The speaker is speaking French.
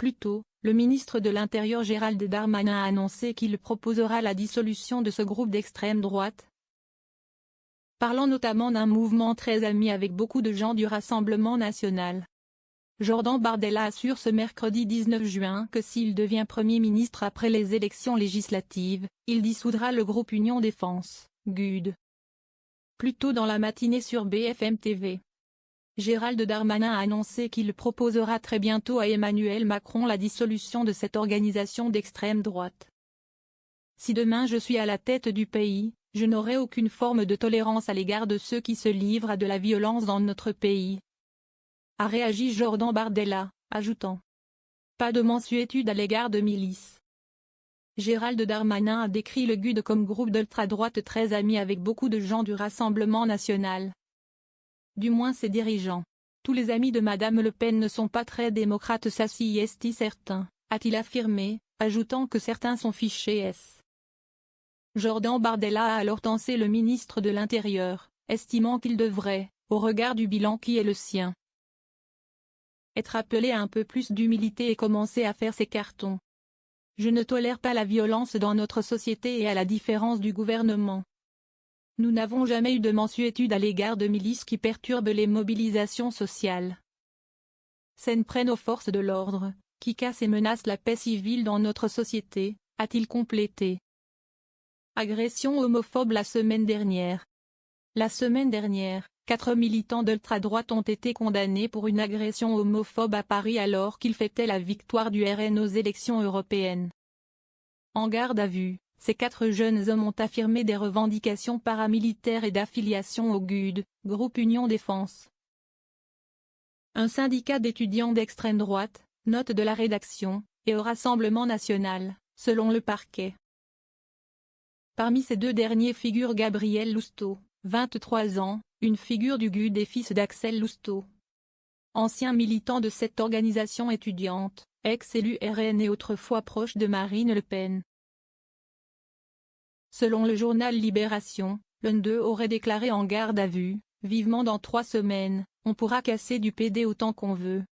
Plus tôt, le ministre de l'Intérieur Gérald Darmanin a annoncé qu'il proposera la dissolution de ce groupe d'extrême droite, parlant notamment d'un mouvement très ami avec beaucoup de gens du Rassemblement national. Jordan Bardella assure ce mercredi 19 juin que s'il devient Premier ministre après les élections législatives, il dissoudra le groupe Union Défense, GUD. Plus tôt dans la matinée sur BFM TV, Gérald Darmanin a annoncé qu'il proposera très bientôt à Emmanuel Macron la dissolution de cette organisation d'extrême droite. Si demain je suis à la tête du pays, je n'aurai aucune forme de tolérance à l'égard de ceux qui se livrent à de la violence dans notre pays, a réagi Jordan Bardella, ajoutant: pas de mansuétude à l'égard de milices. Gérald Darmanin a décrit le GUD comme groupe d'ultra-droite très ami avec beaucoup de gens du Rassemblement national. Du moins ses dirigeants. Tous les amis de Madame Le Pen ne sont pas très démocrates, ça si est certain, a-t-il affirmé, ajoutant que certains sont fichés S. Jordan Bardella a alors tensé le ministre de l'Intérieur, estimant qu'il devrait, au regard du bilan qui est le sien, être appelé à un peu plus d'humilité et commencer à faire ses cartons. Je ne tolère pas la violence dans notre société et à la différence du gouvernement. Nous n'avons jamais eu de mansuétude à l'égard de milices qui perturbent les mobilisations sociales. S'en prennent aux forces de l'ordre, qui cassent et menacent la paix civile dans notre société, a-t-il complété. Agression homophobe la semaine dernière. La semaine dernière, 4 militants d'ultra-droite ont été condamnés pour une agression homophobe à Paris alors qu'ils fêtaient la victoire du RN aux élections européennes. En garde à vue, ces 4 jeunes hommes ont affirmé des revendications paramilitaires et d'affiliation au GUD, groupe Union Défense, un syndicat d'étudiants d'extrême droite, note de la rédaction, et au Rassemblement national, selon le parquet. Parmi ces 2 derniers figure Gabriel Lousteau, 23 ans, une figure du GUD et fils d'Axel Lousteau, ancien militant de cette organisation étudiante, ex-élu RN et autrefois proche de Marine Le Pen. Selon le journal Libération, l'un d'eux aurait déclaré en garde à vue: vivement dans 3 semaines, on pourra casser du PD autant qu'on veut.